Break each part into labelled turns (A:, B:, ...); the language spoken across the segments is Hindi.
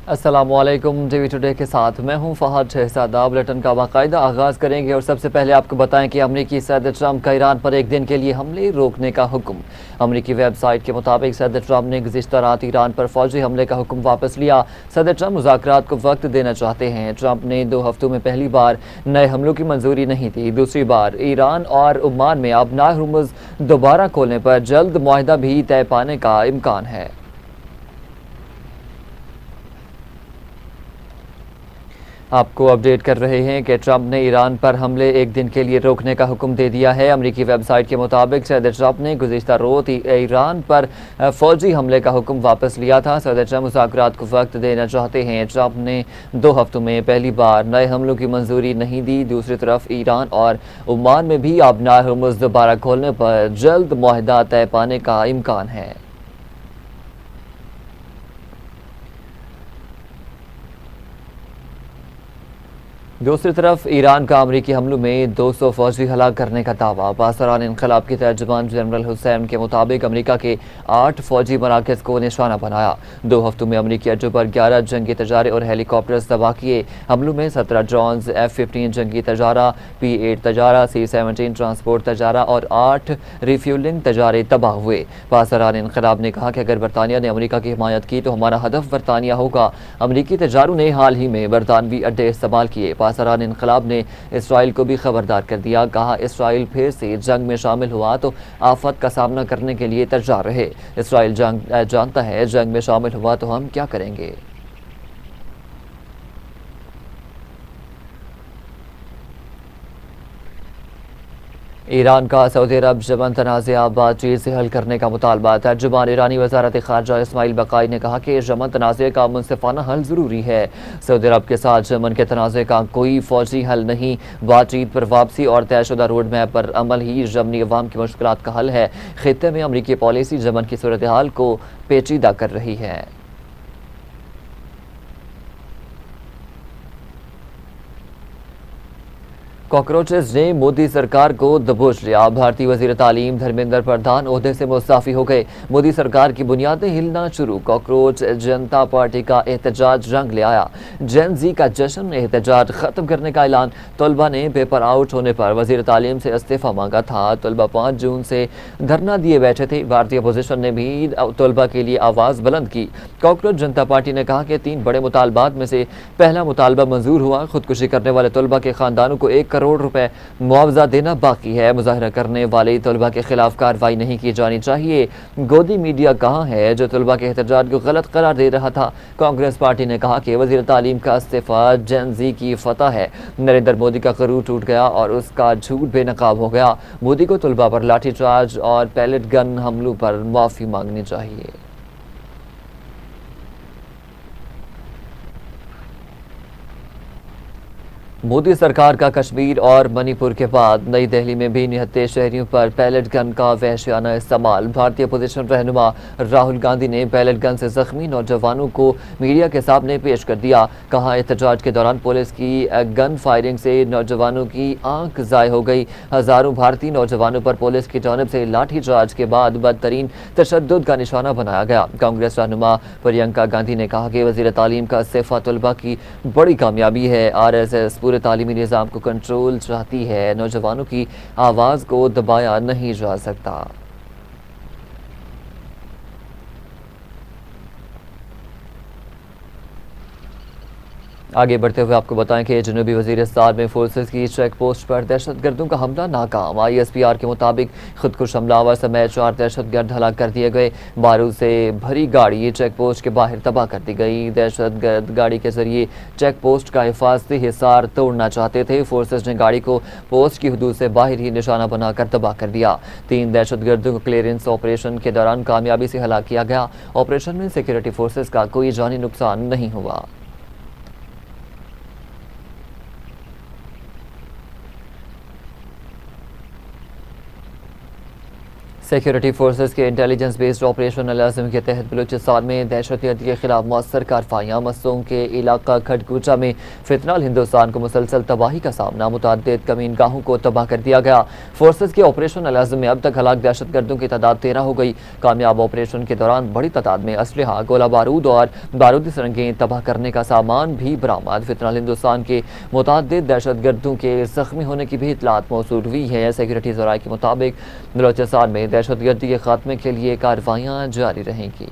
A: अस्सलामुअलैकुम। टीवी टुडे के साथ मैं हूं फहद शहजादा। बुलेटिन का बाकायदा आगाज़ करेंगे और सबसे पहले आपको बताएं कि अमरीकी सदर ट्रंप का ईरान पर एक दिन के लिए हमले रोकने का हुक्म। अमरीकी वेबसाइट के मुताबिक सदर ट्रंप ने गुज़िश्ता रात ईरान पर फौजी हमले का हुक्म वापस लिया। सदर ट्रंप मुज़ाकरात को वक्त देना चाहते हैं। ट्रंप ने 2 हफ्तों में पहली बार नए हमलों की मंजूरी नहीं दी। दूसरी बार ईरान और ओमान में आबनार हुर्मुज़ दोबारा खोलने पर जल्द मुआहदा भी तय पाने का इम्कान है। आपको अपडेट कर रहे हैं कि ट्रंप ने ईरान पर हमले एक दिन के लिए रोकने का हुक्म दे दिया है। अमरीकी वेबसाइट के मुताबिक सदर ट्रंप ने गुज़िश्ता रोज़ ईरान पर फौजी हमले का हुक्म वापस लिया था। सदर ट्रंप मुज़ाकरात को वक्त देना चाहते हैं। ट्रंप ने 2 हफ्तों में पहली बार नए हमलों की मंजूरी नहीं दी। दूसरी तरफ ईरान और ओमान में भी आबनार हुर्मुज़ दोबारा खोलने पर जल्द मुआहदा तय पाने का इम्कान है। दूसरी तरफ ईरान का अमरीकी हमलों में 200 फौजी हलाक करने का दावा। पासरान इनकलाब के तर्जुमान जनरल हुसैन के मुताबिक अमरीका के 8 फौजी मराकज़ को निशाना बनाया। 2 हफ्तों में अमरीकी अड्डों पर 11 जंगी तजारे और हेलीकॉप्टर्स तबाह किए। हमलों में 17 ड्रोन्स, F-15 जंगी तजारा, P-8 तजारा, C-17 ट्रांसपोर्ट तजारा और 8 रिफ्यूलिंग तजारे तबाह हुए। पासरान इनकलाब ने कहा कि अगर बरतानिया ने अमरीका की हिमायत की तो हमारा हदफ बरतानिया होगा। अमरीकी तजारों ने हाल ही में बरतानवी अड्डे इस्तेमाल किए। पासरान इनकलाब ने इसराइल को भी खबरदार कर दिया। कहा, इसराइल फिर से जंग में शामिल हुआ तो आफत का सामना करने के लिए तैयार रहे। इसराइल जानता है जंग में शामिल हुआ तो हम क्या करेंगे। ईरान का सऊदी अरब यमन तनाज़ा बातचीत से हल करने का मुतालबा। तर्जुमान ईरानी वज़ारत ख़ारजा इस्माइल बक़ाई ने कहा कि यमन तनाज़े का मुनसिफ़ाना हल ज़रूरी है। सऊदी अरब के साथ यमन के तनाज़े का कोई फ़ौजी हल नहीं, बातचीत पर वापसी और तयशुदा रोड मैप पर अमल ही यमनी अवाम की मुश्किलात का हल है। ख़ित्ते में अमरीकी पॉलिसी यमन की सूरत हाल को पेचीदा कर रही है। कॉकरोचेस ने मोदी सरकार को दबोच लिया। भारतीय वजीर तालीम धर्मेंद्र प्रधान ओहदे से मुस्ताफी हो गए। मोदी सरकार की बुनियादें हिलना शुरू। कॉकरोच जनता पार्टी का एहतजाज रंग ले आया। जेन जी का जश्न, एहतजाज खत्म करने का ऐलान। तलबा ने पेपर आउट होने पर वजीर तालीम से इस्तीफा मांगा था। तलबा 5 जून से धरना दिए बैठे थे। भारतीय अपोजिशन ने भी तलबा के लिए आवाज़ बुलंद की। कॉकरोच जनता पार्टी ने कहा कि 3 बड़े मुतालबात में से पहला मुतालबा मंजूर हुआ। खुदकुशी करने वाले तलबा के खानदानों को 1 करोड़ रुपए मुआवजा देना बाकी है। मुजाहरा करने वाले तलबा के खिलाफ कार्रवाई नहीं की जानी चाहिए। गोदी मीडिया कहाँ है जो तलबा के एहतजाज को गलत करार दे रहा था। कांग्रेस पार्टी ने कहा कि वजीर तालीम का इस्तीफा जेन जी की फतह है। नरेंद्र मोदी का गरूर टूट गया और उसका झूठ बेनकाब हो गया। मोदी को तलबा पर लाठीचार्ज और पैलेट गन हमलों पर माफ़ी मांगनी चाहिए। मोदी सरकार का कश्मीर और मणिपुर के बाद नई दिल्ली में भी निहत्थे शहरियों पर पैलेट गन का वहशियाना इस्तेमाल। भारतीय अपोजिशन रहनुमा राहुल गांधी ने पैलेट गन से जख्मी नौजवानों को मीडिया के सामने पेश कर दिया। कहा, एहतजाज के दौरान पुलिस की गन फायरिंग से नौजवानों की आंख ज़ाय हो गई। हज़ारों भारतीय नौजवानों पर पुलिस की जानिब से लाठीचार्ज के बाद बदतरीन तशद्दुद का निशाना बनाया गया। कांग्रेस रहनुमा प्रियंका गांधी ने कहा कि वज़ीर तालीम का इस्तीफा तलबा की बड़ी कामयाबी है। RSS पूरे तालीमी निज़ाम को कंट्रोल चाहती है। नौजवानों की आवाज़ को दबाया नहीं जा सकता। आगे बढ़ते हुए आपको बताएं कि जनूबी वज़ीरिस्तान में फोर्सेस की चेक पोस्ट पर दहशतगर्दों का हमला नाकाम। ISPR के मुताबिक खुदकुश हमलावर समेत 4 दहशतगर्द हलाक कर दिए गए। बारूद से भरी गाड़ी चेक पोस्ट के बाहर तबाह कर दी गई। दहशतगर्द गाड़ी के जरिए चेक पोस्ट का हिफाजती हिसार तोड़ना चाहते थे। फोर्सेस ने गाड़ी को पोस्ट की हदूद से बाहर ही निशाना बनाकर तबाह कर दिया। 3 दहशतगर्दों को क्लियरेंस ऑपरेशन के दौरान कामयाबी से हलाक किया गया। ऑपरेशन में सिक्योरिटी फोर्सेस का कोई जानी नुकसान नहीं हुआ। सिक्योरिटी फोर्सेस के इंटेलिजेंस बेस्ड ऑपरेशन अल-आज़म के तहत बलूचिस्तान में दहशतगर्दी के खिलाफ मौसर कार्रवाइयाँ। मसूम के इलाका खडकूचा में फितनाल हिंदुस्तान को मुसलसल तबाही का सामना, मुतअद्दिद कमीनगाहों को तबाह कर दिया गया। फोर्सेस के ऑपरेशन अल-आज़म में अब तक हलाक दहशतगर्दों की तादाद 13 हो गई। कामयाब ऑपरेशन के दौरान बड़ी तादाद में असलहा, गोला बारूद और बारूदी सुरंगें तबाह करने का सामान भी बरामद। फितनाल हिंदुस्तान के मुतअद्दिद दहशतगर्दों के जख्मी होने की भी इतलात मौसूल हुई है। सिक्योरिटी ज़राए के मुताबिक बलूचिस्तान में दहशतगर्दी के खात्मे के लिए कार्रवाइयाँ जारी रहेंगी।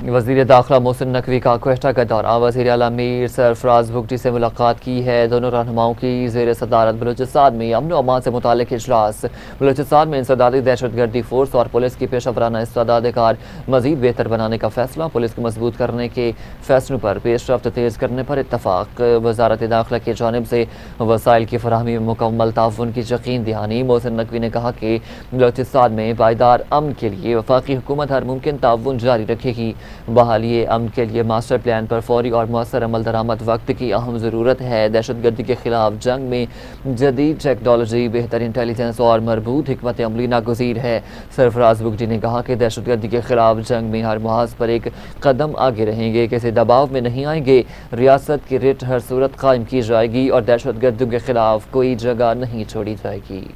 A: वज़ीर दाखिला मोहसिन नकवी का क्वेटा का दौरा। वज़ीर आला मीर सरफराज भुगटी से मुलाकात की है। दोनों रहनुमाओं की ज़ेर सदारत बलूचिस्तान में अमन व अमान से मुताल्लिक़ इजलास। बलूचिस्तान में इंसदादी दहशतगर्दी फोर्स और पुलिस की पेशा इस्तादाद कार मज़ीद बेहतर बनाने का फैसला। पुलिस को मजबूत करने के फैसलों पर पेशरफ्त तेज़ करने पर इत्तफाक। वज़ारत दाखिला की जानिब से वसाइल की फराहमी में मुकम्मल ताउन की यकीन दहानी। मोहसिन नकवी ने कहा कि बलूचिस्तान में पायदार अमन के लिए वफाकी हुकूमत हर मुमकिन ताउन जारी रखेगी। बहाली अमन के लिए मास्टर प्लान पर फौरी और मौसर अमल दरामद वक्त की अहम ज़रूरत है। दहशतगर्दी के खिलाफ जंग में जदीद टेक्नोलॉजी, बेहतर इंटेलिजेंस और मरबूत हिकमत अमली नागुज़ीर है। सरफराज बुगटी ने कहा कि दहशतगर्दी के खिलाफ जंग में हर मुहाज पर एक कदम आगे रहेंगे, किसी दबाव में नहीं आएंगे। रियासत की रिट हर सूरत कायम की जाएगी और दहशतगर्दियों के खिलाफ कोई जगह नहीं छोड़ी जाएगी।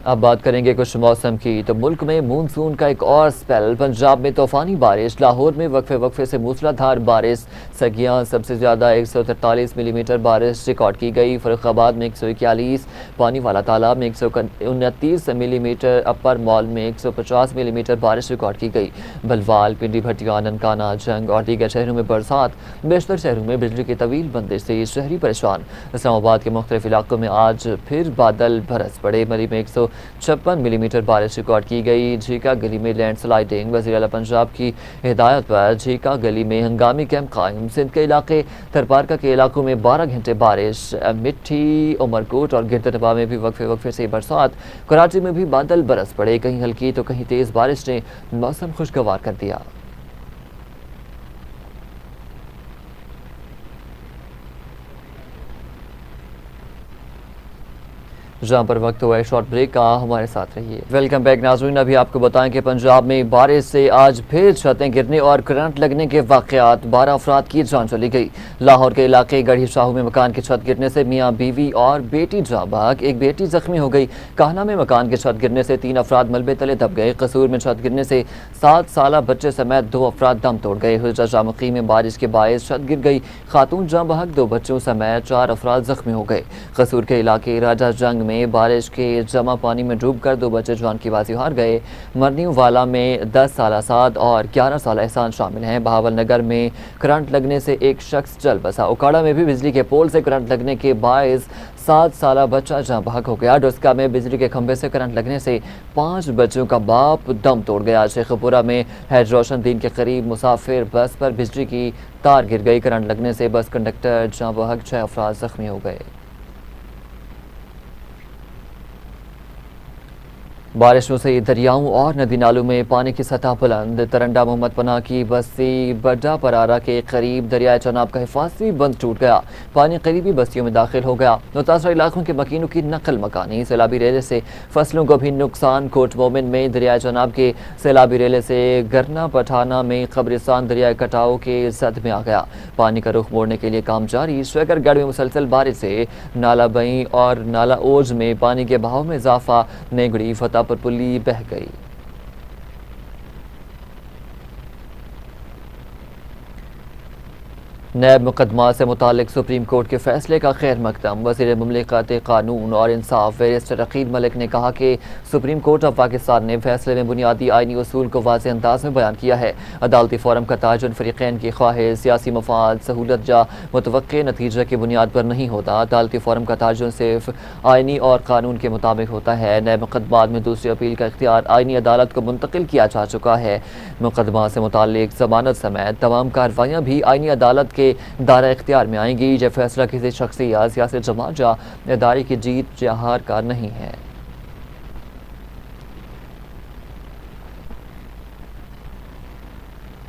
A: अब बात करेंगे कुछ मौसम की। तो मुल्क में मानसून का एक और स्पेल। पंजाब में तूफानी बारिश, लाहौर में वक्फे वक्फे से मूसलाधार बारिश। सगियां सबसे ज़्यादा 143 मिलीमीटर बारिश रिकॉर्ड की गई। फरुखाबाद में 141, पानी वाला तालाब में 129 मिलीमीटर, अपर मॉल में 150 मिलीमीटर बारिश रिकॉर्ड की गई। बलवाल, पिंडी, भटिया, ननकाना, जंग और दीगर शहरों में बरसात। बेशतर शहरों में बिजली की तवील बंदिश से शहरी परेशान। इस्लामाबाद के मुख्तलिफ इलाकों में आज फिर बादल बरस पड़े। मरी में 156 मिलीमीटर बारिश रिकॉर्ड की गई। झीका गली में लैंडस्लाइडिंग। वज़ीर आला पंजाब की हिदायत पर झीका गली में हंगामी कैंप कायम। सिंध के इलाके थरपारका के इलाकों में 12 घंटे बारिश। मिट्टी, उमरकोट और गिरदटबा में भी वक्फे वक्फे से बरसात। कराची में भी बादल बरस पड़े, कहीं हल्की तो कहीं तेज़ बारिश ने मौसम खुशगवार कर दिया। जहाँ पर वक्त हुआ है शॉर्ट ब्रेक का, हमारे साथ रहिए। वेलकम बैक नाज़रीन। अभी आपको बताएं कि पंजाब में बारिश से आज फिर छतें गिरने और करंट लगने के वाक़यात। 12 अफराद की जान चली गई। लाहौर के इलाके गढ़ी शाहू में मकान की छत गिरने से मियाँ बीवी और बेटी जाँ बहक, एक बेटी जख्मी हो गई। काहना में मकान की छत गिरने से 3 अफराद मलबे तले दब गए। कसूर में छत गिरने से 7 साला बच्चे समेत 2 अफराद दम तोड़ गए। हुजरा जामुखी में बारिश के बायस छत गिर गई। खातून जाँ बहक, 2 बच्चों समेत 4 अफराद जख्मी हो गए। कसूर के इलाके राजा जंग में बारिश के जमा पानी में डूबकर 2 बच्चे जान की बाजी हार गए। मरनी वाला में 10 साला साद और 11 साला एहसान शामिल हैं। बहावल नगर में करंट लगने से एक शख्स जल बसा। उकाड़ा में भी बिजली के पोल से करंट लगने के बायस 7 साला बच्चा जाँ बहक हो गया। डुस्का में बिजली के खंभे से करंट लगने से 5 बच्चों का बाप दम तोड़ गया। शेखपुरा में हैज रोशन दीन के करीब मुसाफिर बस पर बिजली की तार गिर गई। करंट लगने से बस कंडक्टर जाँ बहक, 6 अफराद जख्मी हो गए। बारिशों से दरियाओं और नदी नालों में पानी की सतह बुलंद। तरंडा मोहम्मद पनाह की बस्ती बड्डा परारा के करीब दरियाए चनाब का हिफाजती बंद टूट गया। पानी करीबी बस्तियों में दाखिल हो गया। मुतासर इलाकों के मकीनों की नकल मकानी। सैलाबी रेले से फसलों को भी नुकसान। कोट मोमिन में दरियाए चनाब के सैलाबी रेले से गरना पठाना में कब्रिस्तान दरियाए कटाव के जद में आ गया। पानी का रुख मोड़ने के लिए काम जारी। श्वेकरगढ़ में मुसलसल बारिश से नाला बई और नाला ओज में पानी के बहाव में इजाफा। नेगड़ी फतेहपुर पुली बह गई। नैब मुकदमा से मुतालिक सुप्रीम कोर्ट के फैसले का खैर मकदम। वज़ीर मुमलिकत कानून और इंसाफ बैरिस्टर अकील मलिक ने कहा कि सुप्रीम कोर्ट ऑफ पाकिस्तान ने फैसले में बुनियादी आइनी उसूल को वाज़ेह अंदाज में बयान किया है। अदालती फोरम का ताजुन फ़रीक़ैन की ख्वाहिश, सियासी मफाद, सहूलत या मुतवक्के नतीजे की बुनियाद पर नहीं होता। अदालती फोरम का ताजुन सिर्फ आइनी और कानून के मुताबिक होता है। नए मुकदमात में दूसरी अपील का इख्तियार आइनी अदालत को मुंतकिल किया जा चुका है। मुकदमा से मुतालिक जमानत समेत तमाम कार्रवाइयाँ भी आइनी अदालत के दायरा इख्तियार में आएंगी। जब फैसला किसी शख्सी या सियासी जमात या इदारे की जीत या हार का नहीं है।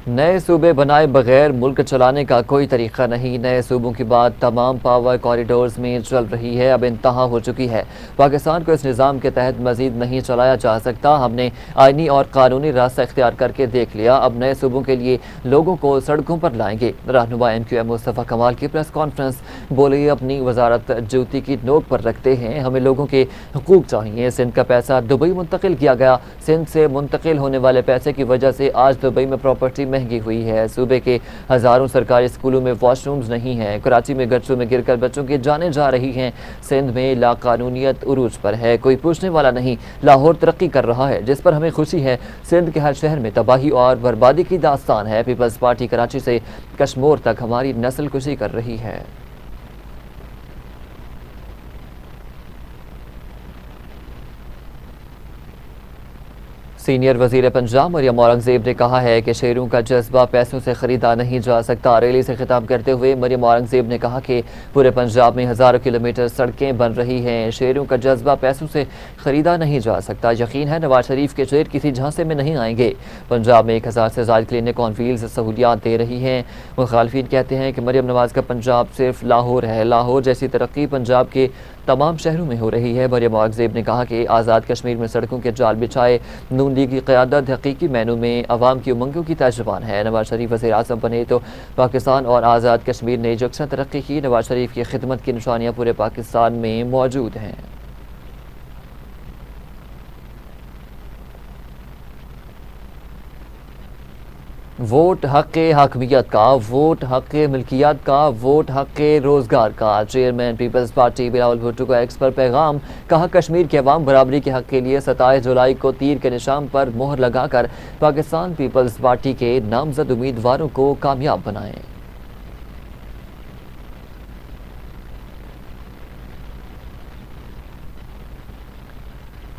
A: नए सूबे बनाए बगैर मुल्क चलाने का कोई तरीका नहीं। नए सूबों की बात तमाम पावर कॉरिडोर्स में चल रही है, अब इंतहा हो चुकी है। पाकिस्तान को इस निज़ाम के तहत मजीद नहीं चलाया जा सकता। हमने आइनी और कानूनी रास्ता इख्तियार करके देख लिया। अब नए सूबों के लिए लोगों को सड़कों पर लाएंगे। रहनुमा MQM मुस्तफ़ा कमाल की प्रेस कॉन्फ्रेंस बोले, अपनी वजारत जूती की नोक पर रखते हैं, हमें लोगों के हुकूक चाहिए। सिंध का पैसा दुबई मुंतकिल किया गया। सिंध से मुंतकिल होने वाले पैसे की वजह से आज दुबई में प्रॉपर्टी महंगी हुई है। सूबे के हजारों सरकारी स्कूलों में वॉशरूम्स नहीं हैं। कराची में गड्ढों में गिरकर बच्चों की जानें जा रही हैं। सिंध में लाकानूनियत उरूज पर है, कोई पूछने वाला नहीं। लाहौर तरक्की कर रहा है, जिस पर हमें खुशी है। सिंध के हर शहर में तबाही और बर्बादी की दास्तान है। पीपल्स पार्टी कराची से कश्मीर तक हमारी नस्ल कुशी कर रही है। सीनियर वजीर पंजाब मरियम औरंगजेब ने कहा है कि शेरों का जज्बा पैसों से खरीदा नहीं जा सकता। रैली से खिताब करते हुए मरियम औरंगजेब ने कहा कि पूरे पंजाब में हज़ारों किलोमीटर सड़कें बन रही हैं। शेरों का जज्बा पैसों से खरीदा नहीं जा सकता। यकीन है नवाज शरीफ के शेर किसी झांसे में नहीं आएंगे। पंजाब में 1000 से ज़ायद क्लिनिक ऑन व्हील्स सहूलियात दे रही हैं। मुखालफिन कहते हैं कि मरियम नवाज का पंजाब सिर्फ लाहौर है। लाहौर जैसी तरक्की पंजाब के तमाम शहरों में हो रही है। मरियम औरंगजेब ने कहा कि आज़ाद कश्मीर में सड़कों के जाल बिछाए नून लीग की क़यादत हकीकी मैनू में अवाम की उमंगों की तर्जुमान है। नवाज शरीफ वज़ीर आज़म बने तो पाकिस्तान और आज़ाद कश्मीर ने यकसा तरक्की की। नवाज शरीफ की खिदमत की निशानियाँ पूरे पाकिस्तान में मौजूद हैं। वोट हक़ हकमियत का, वोट हक़ मिल्कियत का, वोट हक़ रोज़गार का। चेयरमैन पीपल्स पार्टी बिलावल भुट्टो का एक्स पर पैगाम। कहा, कश्मीर के अवाम बराबरी के हक़ के लिए 27 जुलाई को तीर के निशान पर मोहर लगाकर पाकिस्तान पीपल्स पार्टी के नामजद उम्मीदवारों को कामयाब बनाएं।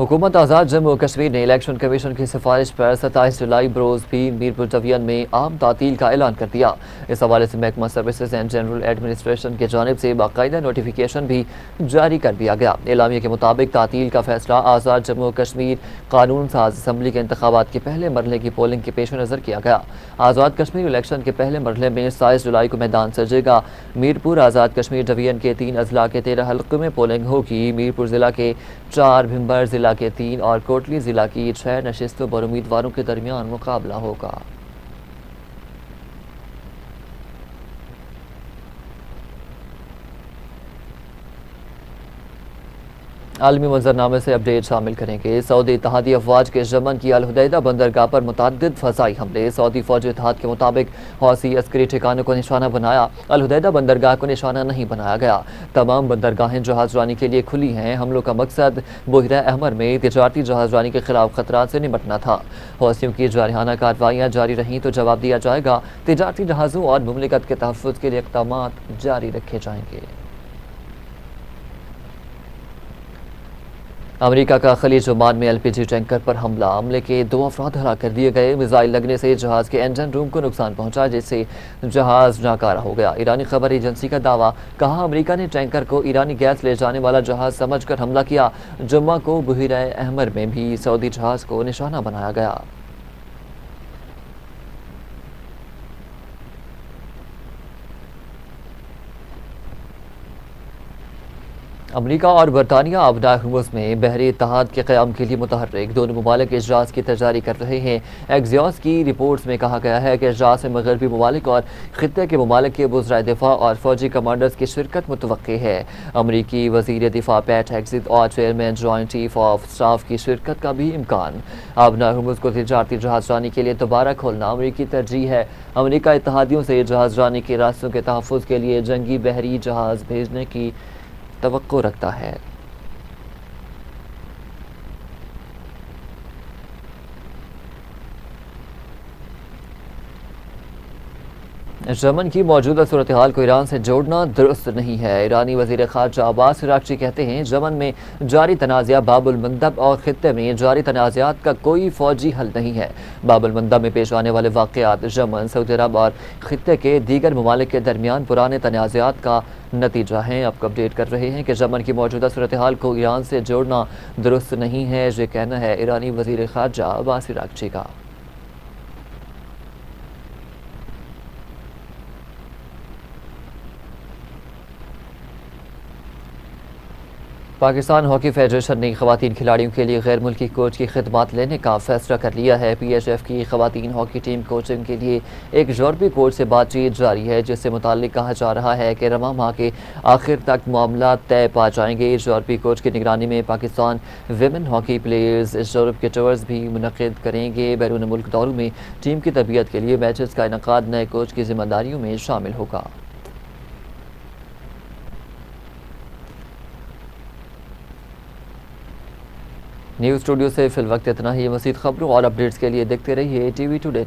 A: हुकूमत आज़ाद जम्मू कश्मीर ने इलेक्शन कमीशन की सिफारिश पर 27 जुलाई बरोज़ भी मीरपुर डिवीजन में आम तातील का ऐलान कर दिया। इस हवाले से महकमा सर्विसेज एंड जनरल एडमिनिस्ट्रेशन की जानिब से बाकायदा नोटिफिकेशन भी जारी कर दिया गया। एलामिया के मुताबिक तातील का फैसला आज़ाद जम्मू कश्मीर कानून साज असम्बली के इंतखाबात के पहले मरहले की पोलिंग के पेश नज़र किया गया। आज़ाद कश्मीर इलेक्शन के पहले मरहले में 27 जुलाई को मैदान सजेगा। मीरपुर आज़ाद कश्मीर डिवीजन के 3 अजला के 13 हल्कों में पोलिंग होगी। मीरपुर ज़िला के 4, भिम्बर ज़िला के 3 और कोटली ज़िला की 6 नशिस्तों पर उम्मीदवारों के दरमियान मुकाबला होगा। आलमी मंजरनामे से अपडेट शामिल करेंगे। सऊदी इत्तेहादी अफवाज के यमन की अल हुदैदा बंदरगाह पर मुतअद्दिद फ़ज़ाई हमले। सऊदी फौजी इत्तेहाद के मुताबिक हौसी अस्करी ठिकानों को निशाना बनाया। अल हुदैदा बंदरगाह को निशाना नहीं बनाया गया। तमाम बंदरगाहें जहाज़रानी के लिए खुली हैं। हमलों का मकसद बहिरा अहमर में तिजारती जहाज़रानी के खिलाफ खतरात से निपटना था। हौसियों की जारहाना कार्रवाइयाँ जारी रहीं तो जवाब दिया जाएगा। तिजारती जहाज़ों और मुमलिकत के तहफ़्फ़ुज़ के लिए इक़दाम जारी रखे जाएंगे। अमेरिका का खलीज ओमान में LPG टैंकर पर हमला। हमले के 2 अफराद हलाक कर दिए गए। मिसाइल लगने से जहाज़ के इंजन रूम को नुकसान पहुंचा, जिससे जहाज़ नाकारा हो गया। ईरानी खबर एजेंसी का दावा। कहा, अमेरिका ने टैंकर को ईरानी गैस ले जाने वाला जहाज़ समझकर हमला किया। जुम्मा को बहिरा अहमर में भी सऊदी जहाज़ को निशाना बनाया गया। अमरीका और बरतानिया आबना हुर्मुज़ में बहरी इत्तेहाद के क़याम के लिए मुतहर्रिक। दोनों ममालिक इजलास की तैयारी कर रहे हैं। एक्सियोस की रिपोर्ट्स में कहा गया है कि इजलास में मगरबी ममालिक और ख़ित्ते के ममालिक के वज़राए दिफ़ा और फ़ौजी कमांडर्स की शिरकत मुतवक्की है। अमरीकी वज़ीर दिफ़ा पैट हेग्सेथ और chairman joint chief of staff की शिरकत का भी इम्कान। आबना हुर्मुज़ को तिजारती जहाज़रानी के लिए दोबारा खोलना अमरीकी तरजीह है। अमरीका इत्तेहादियों से जहाज़रानी के रास्तों के तहफ़्फ़ुज़ के लिए जंगी बहरी जहाज़ भेजने की तवक्को रखता है। यमन की मौजूदा सूरत हाल को ईरान से जोड़ना दुरुस्त नहीं है। ईरानी वज़ीर ख़ारजा अब्बास अराग़ची कहते हैं, यमन में जारी तनाज़ा बाबुल मंदब और ख़ित्ते में जारी तनाज़ात का कोई फ़ौजी हल नहीं है। बाबुल मंदब में पेश आने वाले वाक़यात यमन, सऊदी अरब और ख़ित्ते के दीगर ममालिक के दरमियान पुराने तनाज़ात का नतीजा है। आपको अपडेट कर रहे हैं कि यमन की मौजूदा सूरत हाल को ईरान से जोड़ना दुरुस्त नहीं है। ये कहना है ईरानी वज़ीर ख़ारजा अब्बास अराग़ची का। पाकिस्तान हॉकी फेडरेशन ने खवातीन खिलाड़ियों के लिए गैर मुल्की कोच की खिदमत लेने का फैसला कर लिया है। PHF की खवातीन हॉकी टीम कोचिंग के लिए एक यूरोपीय कोच से बातचीत जारी है, जिससे मुताल्लिक कहा जा रहा है कि रवा माह के आखिर तक मामला तय पा जाएंगे। यूरोपीय कोच की निगरानी में Pakistan women hockey players Europe के टूर्स भी मुनक़िद करेंगे। बैरून मुल्क दौरों में टीम की तरबियत के लिए मैचेस का इनकाद नए कोच की जिम्मेदारियों में शामिल होगा। न्यूज़ स्टूडियो से फिल वक्त इतना ही। मज़ीद खबरों और अपडेट्स के लिए देखते रहिए TV टुडे।